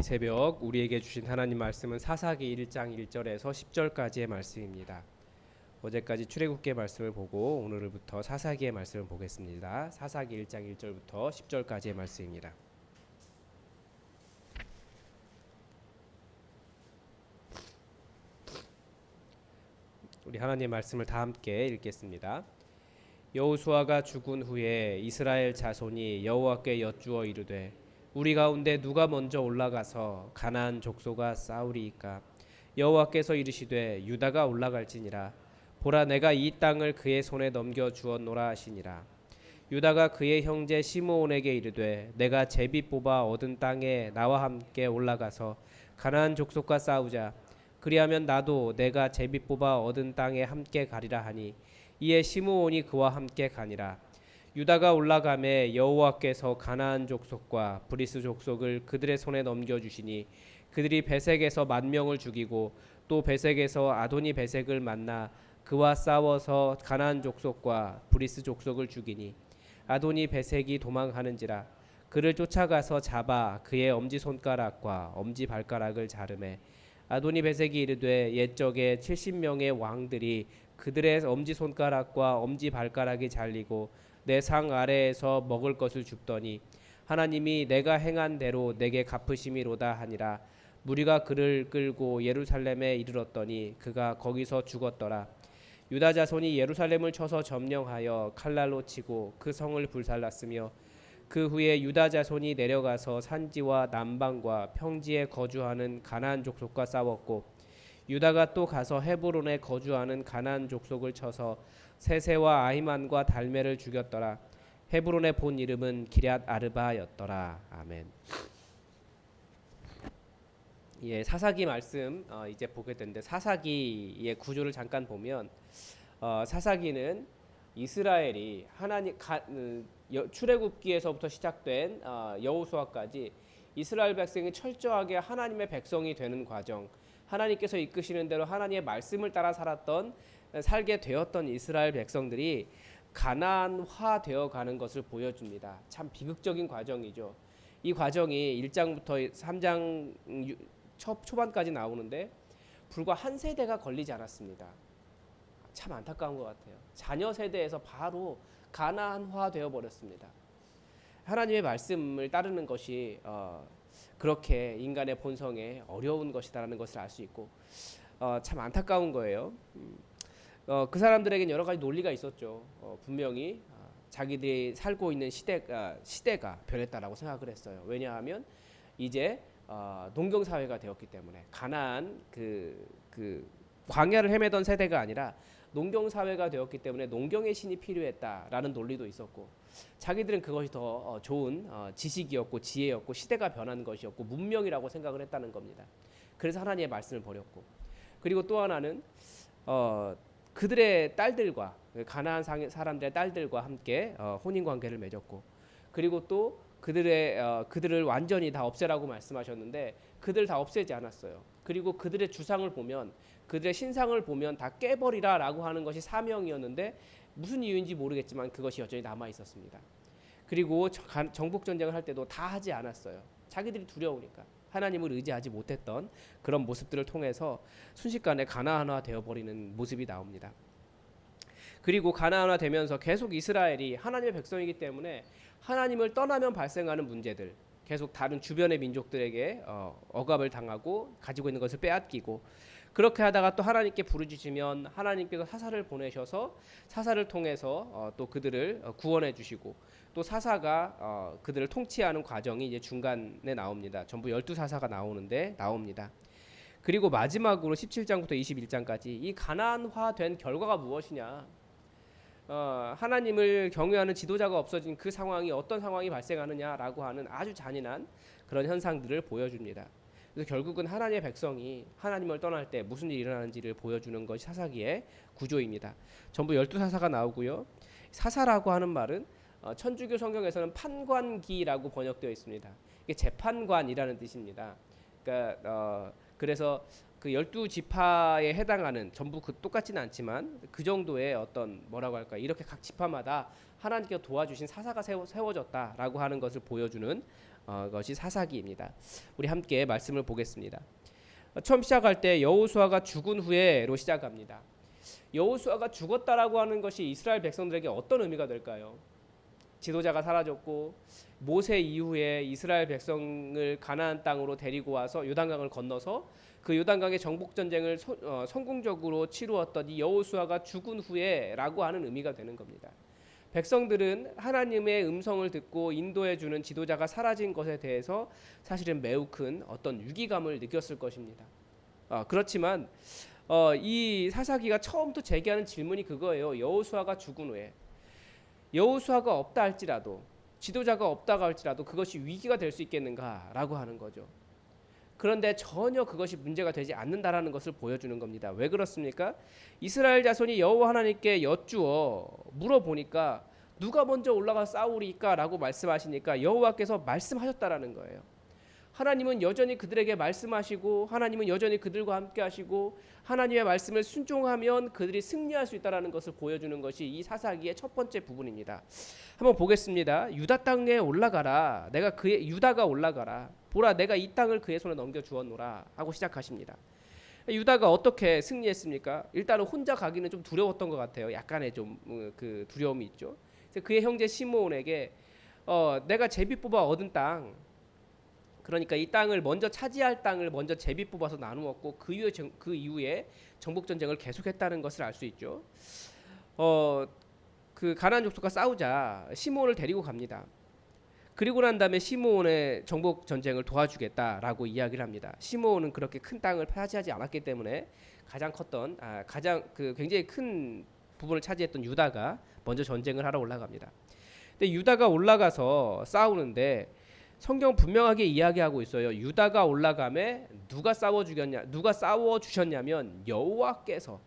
새벽 우리에게 주신 하나님 말씀은 사사기 1장 1절에서 10절까지의 말씀입니다. 어제까지 출애굽기의 말씀을 보고 오늘부터 사사기의 말씀을 보겠습니다. 사사기 1장 1절부터 10절까지의 말씀입니다. 우리 하나님의 말씀을 다 함께 읽겠습니다. 여호수아가 죽은 후에 이스라엘 자손이 여호와께 여쭈어 이르되 우리 가운데 누가 먼저 올라가서 가나안 족속과 싸우리이까. 여호와께서 이르시되 유다가 올라갈지니라. 보라, 내가 이 땅을 그의 손에 넘겨 주었노라 하시니라. 유다가 그의 형제 시므온에게 이르되 내가 제비 뽑아 얻은 땅에 나와 함께 올라가서 가나안 족속과 싸우자. 그리하면 나도 내가 제비 뽑아 얻은 땅에 함께 가리라 하니 이에 시므온이 그와 함께 가니라. 유다가 올라가매 여호와께서 가나안 족속과 브리스 족속을 그들의 손에 넘겨 주시니 그들이 베색에서 10,000명을 죽이고 또 베색에서 아도니 베색을 만나 그와 싸워서 가나안 족속과 브리스 족속을 죽이니 아도니 베색이 도망하는지라. 그를 쫓아가서 잡아 그의 엄지 손가락과 엄지 발가락을 자르매 아도니 베색이 이르되 옛적에 70명의 왕들이 그들의 엄지 손가락과 엄지 발가락이 잘리고 내 상 아래에서 먹을 것을 줍더니 하나님이 내가 행한 대로 내게 갚으심이로다 하니라. 무리가 그를 끌고 예루살렘에 이르렀더니 그가 거기서 죽었더라. 유다 자손이 예루살렘을 쳐서 점령하여 칼날로 치고 그 성을 불살랐으며 그 후에 유다 자손이 내려가서 산지와 남방과 평지에 거주하는 가나안 족속과 싸웠고 유다가 또 가서 헤브론에 거주하는 가나안 족속을 쳐서 세세와 아히만과 달메를 죽였더라. 헤브론의 본 이름은 기럇 아르바였더라. 아멘. 예, 사사기 말씀 이제 보게 되는데 사사기의 구조를 잠깐 보면 사사기는 이스라엘이 하나님 출애굽기에서부터 시작된 여호수아까지 이스라엘 백성이 철저하게 하나님의 백성이 되는 과정, 하나님께서 이끄시는 대로 하나님의 말씀을 따라 살게 되었던 이스라엘 백성들이 가나안화 되어 가는 것을 보여줍니다. 참 비극적인 과정이죠. 이 과정이 1장부터 3장 초반까지 나오는데 불과 한 세대가 걸리지 않았습니다. 참 안타까운 것 같아요. 자녀 세대에서 바로 가나안화 되어 버렸습니다. 하나님의 말씀을 따르는 것이 그렇게 인간의 본성에 어려운 것이다라는 것을 알 수 있고 참 안타까운 거예요. 그 사람들에겐 여러 가지 논리가 있었죠. 분명히 자기들이 살고 있는 시대가 변했다라고 생각을 했어요. 왜냐하면 이제 농경 사회가 되었기 때문에 가나안 그 광야를 헤매던 세대가 아니라 농경 사회가 되었기 때문에 농경의 신이 필요했다라는 논리도 있었고 자기들은 그것이 더 좋은 지식이었고 지혜였고 시대가 변한 것이었고 문명이라고 생각을 했다는 겁니다. 그래서 하나님의 말씀을 버렸고 그리고 또 하나는 그들의 딸들과 가나안 사람들의 딸들과 함께 혼인 관계를 맺었고 그리고 또 그들을 완전히 다 없애라고 말씀하셨는데 그들 다 없애지 않았어요. 그리고 그들의 주상을 보면 그들의 신상을 보면 다 깨버리라라고 하는 것이 사명이었는데 무슨 이유인지 모르겠지만 그것이 여전히 남아 있었습니다. 그리고 정복 전쟁을 할 때도 다 하지 않았어요. 자기들이 두려우니까 하나님을 의지하지 못했던 그런 모습들을 통해서 순식간에 가나안화 되어버리는 모습이 나옵니다. 그리고 가나안화 되면서 계속 이스라엘이 하나님의 백성이기 때문에 하나님을 떠나면 발생하는 문제들 계속 다른 주변의 민족들에게 억압을 당하고 가지고 있는 것을 빼앗기고 그렇게 하다가 또 하나님께 부르짖으면 하나님께서 사사를 보내셔서 사사를 통해서 또 그들을 구원해 주시고 또 사사가 그들을 통치하는 과정이 이제 중간에 나옵니다. 전부 12사사가 나옵니다. 그리고 마지막으로 17장부터 21장까지 이 가나안화된 결과가 무엇이냐? 하나님을 경외하는 지도자가 없어진 그 상황이 어떤 상황이 발생하느냐라고 하는 아주 잔인한 그런 현상들을 보여줍니다. 그래서 결국은 하나님의 백성이 하나님을 떠날 때 무슨 일이 일어나는지를 보여주는 것이 사사기의 구조입니다. 전부 12사사가 나오고요. 사사라고 하는 말은 천주교 성경에서는 판관기라고 번역되어 있습니다. 이게 재판관이라는 뜻입니다. 그러니까 그래서 그 12지파에 해당하는 전부 똑같지는 않지만 그 정도의 어떤 뭐라고 할까 이렇게 각 지파마다 하나님께서 도와주신 사사가 세워졌다라고 하는 것을 보여주는 것이 사사기입니다. 우리 함께 말씀을 보겠습니다. 처음 시작할 때 여호수아가 죽은 후에로 시작합니다. 여호수아가 죽었다라고 하는 것이 이스라엘 백성들에게 어떤 의미가 될까요? 지도자가 사라졌고 모세 이후에 이스라엘 백성을 가나안 땅으로 데리고 와서 요단강을 건너서 그 요단강의 정복 전쟁을 성공적으로 치루었던 이 여호수아가 죽은 후에라고 하는 의미가 되는 겁니다. 백성들은 하나님의 음성을 듣고 인도해 주는 지도자가 사라진 것에 대해서 사실은 매우 큰 어떤 위기감을 느꼈을 것입니다. 그렇지만 이 사사기가 처음부터 제기하는 질문이 그거예요. 여호수아가 죽은 후에 여호수아가 없다 할지라도 지도자가 없다고 할지라도 그것이 위기가 될 수 있겠는가라고 하는 거죠. 그런데 전혀 그것이 문제가 되지 않는다라는 것을 보여주는 겁니다. 왜 그렇습니까? 이스라엘 자손이 여호와 하나님께 여쭈어 물어보니까 누가 먼저 올라가 싸우리까라고 말씀하시니까 여호와께서 말씀하셨다라는 거예요. 하나님은 여전히 그들에게 말씀하시고 하나님은 여전히 그들과 함께 하시고 하나님의 말씀을 순종하면 그들이 승리할 수 있다는 것을 보여주는 것이 이 사사기의 첫 번째 부분입니다. 한번 보겠습니다. 유다 땅에 올라가라. 유다가 올라가라. 보라 내가 이 땅을 그의 손에 넘겨 주었노라 하고 시작하십니다. 유다가 어떻게 승리했습니까? 일단은 혼자 가기는 좀 두려웠던 것 같아요. 약간의 좀 그 두려움이 있죠. 그의 형제 시므온에게 내가 제비 뽑아 얻은 땅, 그러니까 이 땅을 먼저 차지할 땅을 먼저 제비 뽑아서 나누었고 그 이후에 정복 전쟁을 계속했다는 것을 알 수 있죠. 그 가나안 족속과 싸우자 시므온을 데리고 갑니다. 그리고 난 다음에 시므온의 정복 전쟁을 도와주겠다라고 이야기를 합니다. 시므온은 그렇게 큰 땅을 차지하지 않았기 때문에 가장 굉장히 큰 부분을 차지했던 유다가 먼저 전쟁을 하러 올라갑니다. 근데 유다가 올라가서 싸우는데 성경 분명하게 이야기하고 있어요. 유다가 올라가매 누가 싸워 주셨냐면 여호와께서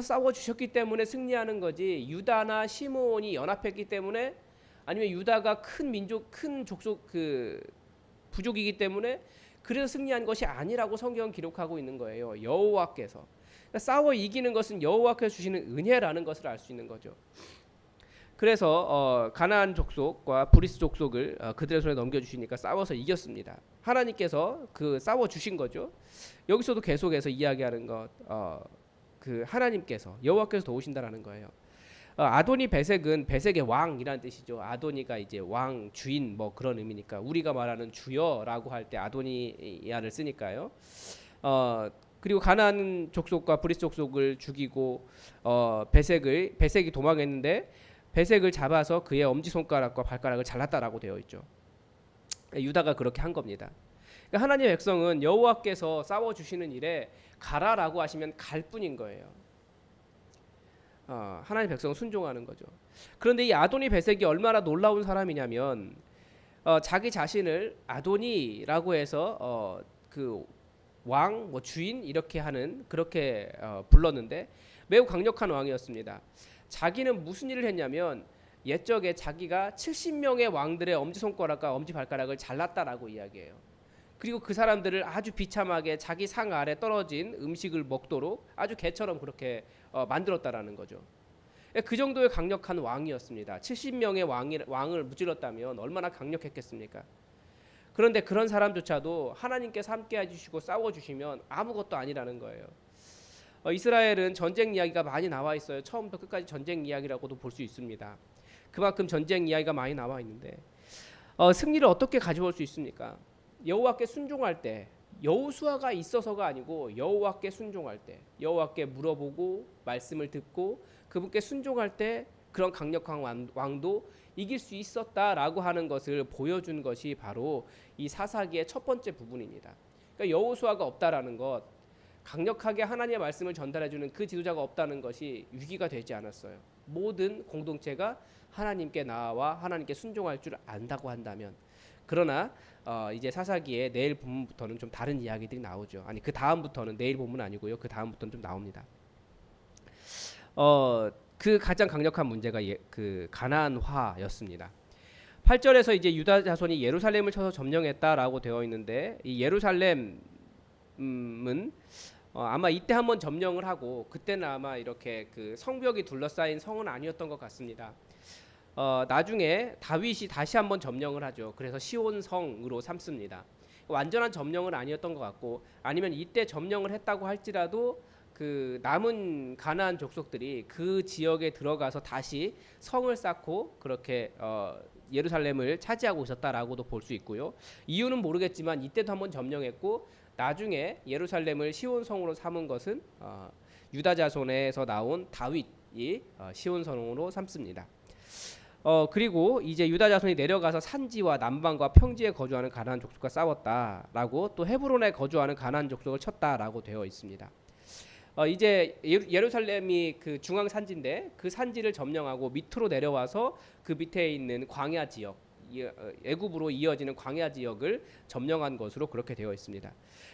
싸워 주셨기 때문에 승리하는 거지. 유다나 시므온이 연합했기 때문에 아니면 유다가 큰 족속 부족이기 때문에 그래서 승리한 것이 아니라고 성경은 기록하고 있는 거예요. 여호와께서 그러니까 싸워 이기는 것은 여호와께서 주시는 은혜라는 것을 알 수 있는 거죠. 그래서 가나안 족속과 브리스 족속을 그들의 손에 넘겨주시니까 싸워서 이겼습니다. 하나님께서 싸워 주신 거죠. 여기서도 계속해서 이야기하는 것, 하나님께서 여호와께서 도우신다라는 거예요. 아도니 베색은 베색의 왕이라는 뜻이죠. 아도니가 이제 왕, 주인 뭐 그런 의미니까 우리가 말하는 주여라고 할 때 아도니야를 쓰니까요. 그리고 가나안 족속과 브리스 족속을 죽이고 베색이 도망했는데 베색을 잡아서 그의 엄지손가락과 발가락을 잘랐다라고 되어 있죠. 유다가 그렇게 한 겁니다. 그러니까 하나님의 백성은 여호와께서 싸워주시는 일에 가라라고 하시면 갈 뿐인 거예요. 하나님의 백성은 순종하는 거죠. 그런데 이 아도니 베색이 얼마나 놀라운 사람이냐면 자기 자신을 아도니라고 해서 그 왕, 뭐 주인 이렇게 하는 그렇게 불렀는데 매우 강력한 왕이었습니다. 자기는 무슨 일을 했냐면 옛적에 자기가 70명의 왕들의 엄지손가락과 엄지발가락을 잘랐다라고 이야기해요. 그리고 그 사람들을 아주 비참하게 자기 상 아래 떨어진 음식을 먹도록 아주 개처럼 그렇게 만들었다라는 거죠. 그 정도의 강력한 왕이었습니다. 70명의 왕을 무찔렀다면 얼마나 강력했겠습니까? 그런데 그런 사람조차도 하나님께서 함께 해주시고 싸워주시면 아무것도 아니라는 거예요. 이스라엘은 전쟁 이야기가 많이 나와 있어요. 처음부터 끝까지 전쟁 이야기라고도 볼 수 있습니다. 그만큼 전쟁 이야기가 많이 나와 있는데 승리를 어떻게 가져올 수 있습니까? 여호와께 순종할 때, 여호수아가 있어서가 아니고 여호와께 순종할 때, 여호와께 물어보고 말씀을 듣고 그분께 순종할 때 그런 강력한 왕도 이길 수 있었다라고 하는 것을 보여준 것이 바로 이 사사기의 첫 번째 부분입니다. 그러니까 여호수아가 없다라는 것, 강력하게 하나님의 말씀을 전달해주는 그 지도자가 없다는 것이 위기가 되지 않았어요. 모든 공동체가 하나님께 나아와 하나님께 순종할 줄 안다고 한다면. 그러나 이제 사사기의 내일 본문부터는 좀 다른 이야기들이 나오죠. 아니 그 다음부터는 내일 본문 아니고요. 그 다음부터는 좀 나옵니다. 그 가장 강력한 문제가 그 가나안화였습니다. 8절에서 이제 유다 자손이 예루살렘을 쳐서 점령했다라고 되어 있는데 이 예루살렘은 아마 이때 한번 점령을 하고 그때는 아마 이렇게 그 성벽이 둘러싸인 성은 아니었던 것 같습니다. 나중에 다윗이 다시 한번 점령을 하죠. 그래서 시온성으로 삼습니다. 완전한 점령은 아니었던 것 같고, 아니면 이때 점령을 했다고 할지라도 그 남은 가나안 족속들이 그 지역에 들어가서 다시 성을 쌓고 그렇게 예루살렘을 차지하고 있었다라고도 볼 수 있고요. 이유는 모르겠지만 이때도 한번 점령했고, 나중에 예루살렘을 시온성으로 삼은 것은 유다 자손에서 나온 다윗이 시온성으로 삼습니다. 그리고 이제 유다 자손이 내려가서 산지와 남방과 평지에 거주하는 가나안 족속과 싸웠다라고, 또 헤브론에 거주하는 가나안 족속을 쳤다라고 되어 있습니다. 이제 예루살렘이 그 중앙 산지인데 그 산지를 점령하고 밑으로 내려와서 그 밑에 있는 광야 지역, 애굽으로 이어지는 광야 지역을 점령한 것으로 그렇게 되어 있습니다.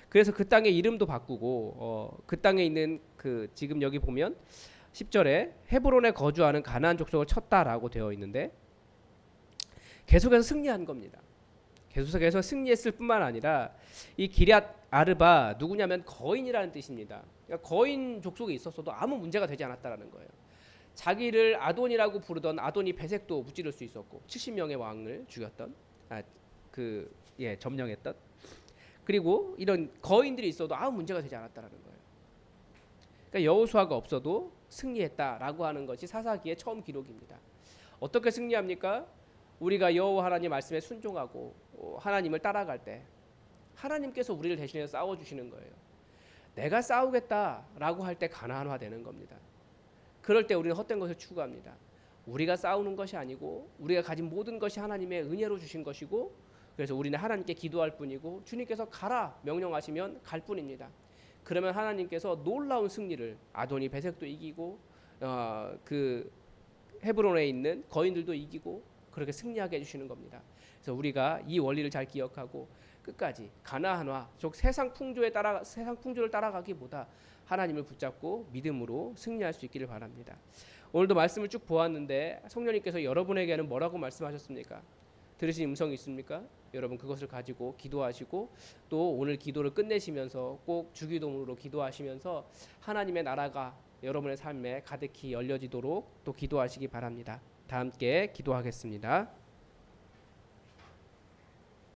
그래서 그 땅의 이름도 바꾸고 그 땅에 있는 그 지금 여기 보면 10절에 헤브론에 거주하는 가나안 족속을 쳤다라고 되어 있는데, 계속해서 승리한 겁니다. 계속해서 승리했을 뿐만 아니라 이 기럇 아르바 누구냐면 거인이라는 뜻입니다. 그러니까 거인 족속이 있었어도 아무 문제가 되지 않았다라는 거예요. 자기를 아돈이라고 부르던 아돈이 베색도 무찌를 수 있었고 70명의 왕을 죽였던 점령했던, 그리고 이런 거인들이 있어도 아무 문제가 되지 않았다라는 거예요. 그러니까 여호수아가 없어도 승리했다라고 하는 것이 사사기의 처음 기록입니다. 어떻게 승리합니까? 우리가 여호와 하나님 말씀에 순종하고 하나님을 따라갈 때 하나님께서 우리를 대신해서 싸워주시는 거예요. 내가 싸우겠다라고 할 때 가나안화되는 겁니다. 그럴 때 우리는 헛된 것을 추구합니다. 우리가 싸우는 것이 아니고 우리가 가진 모든 것이 하나님의 은혜로 주신 것이고, 그래서 우리는 하나님께 기도할 뿐이고 주님께서 가라 명령하시면 갈 뿐입니다. 그러면 하나님께서 놀라운 승리를, 아도니 베색도 이기고 그 헤브론에 있는 거인들도 이기고 그렇게 승리하게 해주시는 겁니다. 그래서 우리가 이 원리를 잘 기억하고 끝까지 가나안화, 즉 세상 풍조를 따라가기보다 하나님을 붙잡고 믿음으로 승리할 수 있기를 바랍니다. 오늘도 말씀을 쭉 보았는데 성령님께서 여러분에게는 뭐라고 말씀하셨습니까? 들으신 음성이 있습니까? 여러분 그것을 가지고 기도하시고, 또 오늘 기도를 끝내시면서 꼭 주기도문으로 기도하시면서 하나님의 나라가 여러분의 삶에 가득히 열려지도록 또 기도하시기 바랍니다. 다 함께 기도하겠습니다.